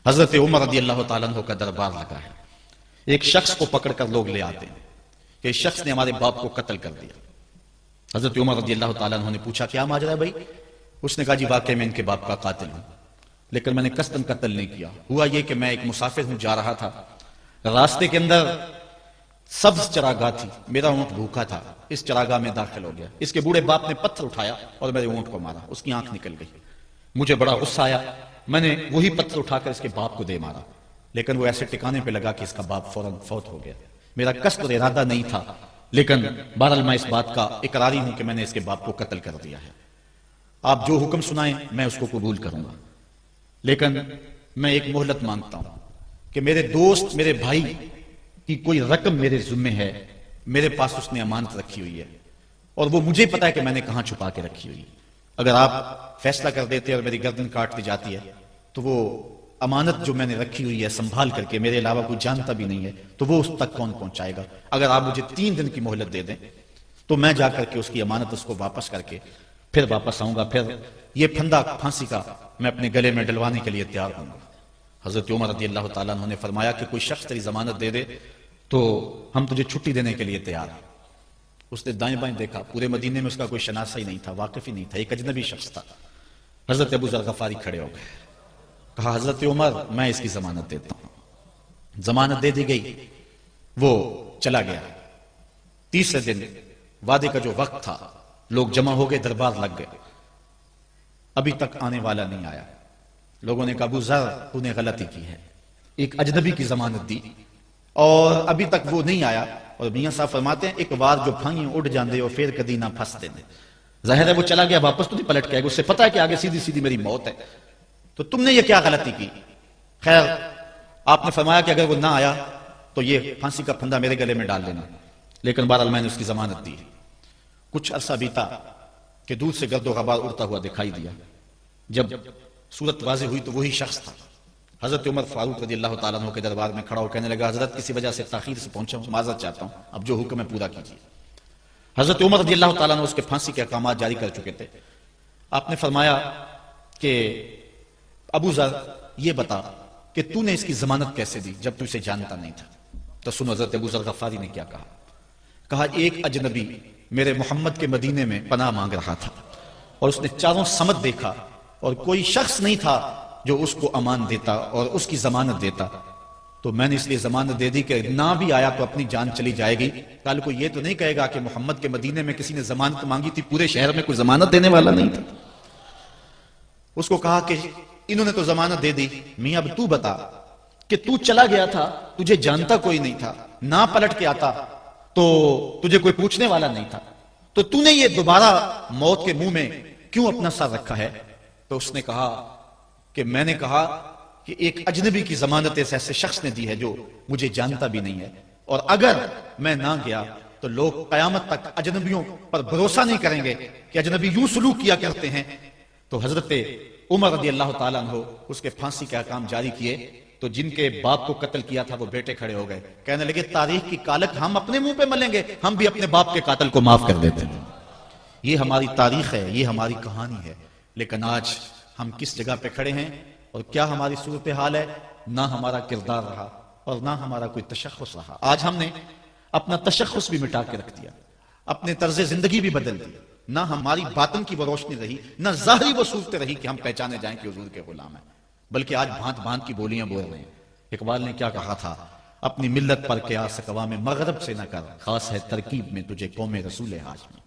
حضرت عمر رضی اللہ تعالیٰ عنہ کا دربار لگا ہے. ایک شخص کو پکڑ کر لوگ لے آتے ہیں کہ اس شخص نے ہمارے باپ کو قتل کر دیا. حضرت عمر رضی اللہ تعالیٰ عنہ نے پوچھا کیا ماجرا ہے بھائی؟ اس نے کہا جی واقعی میں ان کے باپ کا قاتل ہوں، لیکن میں نے قصداً قتل نہیں کیا. ہوا یہ کہ میں ایک مسافر ہوں، جا رہا تھا، راستے کے اندر سبز چراگاہ تھی، میرا اونٹ بھوکا تھا، اس چراگاہ میں داخل ہو گیا. اس کے بوڑھے باپ نے پتھر اٹھایا اور میرے اونٹ کو مارا، اس کی آنکھ نکل گئی. مجھے بڑا غصہ آیا، میں نے وہی پتھر اٹھا کر اس کے باپ کو دے مارا، لیکن وہ ایسے ٹکانے پہ لگا کہ اس کا باپ فوراً فوت ہو گیا. میرا قصد اور ارادہ نہیں تھا، لیکن بہرحال میں اس بات کا اقراری ہوں کہ میں نے اس کے باپ کو قتل کر دیا ہے. آپ جو حکم سنائیں میں اس کو قبول کروں گا، لیکن میں ایک مہلت مانگتا ہوں کہ میرے دوست، میرے بھائی کی کوئی رقم میرے ذمہ ہے، میرے پاس اس نے امانت رکھی ہوئی ہے اور وہ مجھے پتا ہے کہ میں نے کہاں چھپا کے رکھی ہوئی. اگر آپ فیصلہ کر دیتے اور میری گردن کاٹ دی جاتی ہے تو وہ امانت جو میں نے رکھی ہوئی ہے سنبھال کر کے، میرے علاوہ کوئی جانتا بھی نہیں ہے، تو وہ اس تک کون پہنچائے گا؟ اگر آپ مجھے 3 دن کی مہلت دے دیں تو میں جا کر کے اس کی امانت اس کو واپس کر کے پھر واپس آؤں گا، پھر یہ پھندا پھانسی کا میں اپنے گلے میں ڈلوانے کے لیے تیار ہوں گا. حضرت عمر رضی اللہ تعالیٰ عنہ نے فرمایا کہ کوئی شخص تیری ضمانت دے دے تو ہم تجھے چھٹی دینے کے لیے تیار ہیں. اس نے دائیں بائیں دیکھا، پورے مدینے میں اس کا کوئی شناسہ ہی نہیں تھا، واقف ہی نہیں تھا، ایک اجنبی شخص تھا. حضرت ابو ذر غفاری کھڑے ہو گئے، کہا حضرت عمر میں اس کی ضمانت دیتا ہوں. ضمانت دے دی گئی، وہ چلا گیا. تیسرے دن وعدے کا جو وقت تھا، لوگ جمع ہو گئے، دربار لگ گئے، ابھی تک آنے والا نہیں آیا. لوگوں نے کہا ابو ذر تو نے غلطی کی ہے، ایک اجنبی کی ضمانت دی اور ابھی تک وہ نہیں آیا. اور میاں صاحب فرماتے ہیں ایک بار جو پھنگی اڑ جاندے اور پھر کدی نہ پھنستے دے. ظاہر ہے وہ چلا گیا، واپس تو نہیں پلٹ کے آئے گا، اس سے پتا ہے کہ آگے سیدھی سیدھی میری موت ہے، تو تم نے یہ کیا غلطی کی؟ خیر آپ نے فرمایا کہ اگر وہ نہ آیا تو یہ پھانسی کا پھندا میرے گلے میں ڈال دینا، لیکن بہرحال میں نے اس کی ضمانت دی. کچھ عرصہ بیتا کہ دور سے گرد و غبار اڑتا ہوا دکھائی دیا. جب صورت واضح ہوئی تو وہی شخص تھا. حضرت عمر فاروق رضی اللہ تعالیٰ عنہ کے دربار میں کھڑا ہو کہنے لگا حضرت کسی وجہ سے تاخیر سے پہنچا ہوں، معذرت چاہتا ہوں، اب جو حکم ہے پورا کیجیے. حضرت عمر رضی اللہ تعالیٰ عنہ اس کے پھانسی کے احکامات جاری کر چکے تھے. آپ نے فرمایا کہ ابو ذر یہ بتا کہ تو نے اس کی ضمانت کیسے دی جب تو اسے جانتا نہیں تھا؟ تو سنو حضرت ابو ذر غفاری نے کیا کہا. کہا ایک اجنبی میرے محمد کے مدینے میں پناہ مانگ رہا تھا اور اس نے چاروں سمت دیکھا اور کوئی شخص نہیں تھا جو اس کو امان دیتا اور اس کی ضمانت دیتا، تو میں نے اس لیے ضمانت دے دی کہ نہ بھی آیا تو اپنی جان چلی جائے گی. کل کو یہ تو نہیں کہے گا کہ محمد کے مدینے میں کسی نے ضمانت مانگی تھی، پورے شہر میں کوئی ضمانت دینے والا نہیں تھا. اس کو کہا کہ انہوں نے تو ضمانت دے دی، میاں اب تو بتا کہ تو چلا گیا تھا، تجھے جانتا کوئی نہیں تھا، نہ پلٹ کے آتا تو تجھے کوئی پوچھنے والا نہیں تھا، تو تو نے یہ دوبارہ موت کے منہ میں کیوں اپنا سر رکھا ہے؟ تو اس نے کہا کہ میں نے کہا کہ ایک اجنبی کی ضمانت ایسے شخص نے دی ہے جو مجھے جانتا بھی نہیں ہے، اور اگر میں نہ گیا تو لوگ قیامت تک اجنبیوں پر بھروسہ نہیں کریں گے کہ اجنبی یوں سلوک کیا کرتے ہیں. تو حضرت عمر رضی اللہ تعالیٰ عنہ اس کے پھانسی کے احکام جاری کیے. تو جن کے باپ کو قتل کیا تھا وہ بیٹے کھڑے ہو گئے، کہنے لگے تاریخ کی کالک ہم اپنے منہ پہ ملیں گے، ہم بھی اپنے باپ کے قاتل کو معاف کر دیتے ہیں. یہ ہماری تاریخ ہے، یہ ہماری کہانی ہے. لیکن آج ہم کس جگہ پہ کھڑے ہیں اور کیا ہماری صورتحال ہے؟ نہ ہمارا کردار رہا اور نہ ہمارا کوئی تشخص رہا. آج ہم نے اپنا تشخص بھی مٹا کے رکھ دیا، اپنے طرز زندگی بھی بدل دی. نہ ہماری باطن کی وہ روشنی رہی، نہ ظاہری وہ صورت رہی کہ ہم پہچانے جائیں کہ حضور کے غلام ہیں، بلکہ آج بھانت بھانت کی بولیاں بول رہے ہیں. اقبال نے کیا کہا تھا؟ اپنی ملت پر قیاس اقوام مغرب سے نہ کر، خاص ہے ترکیب میں تجھے قوم رسول ہاشمی.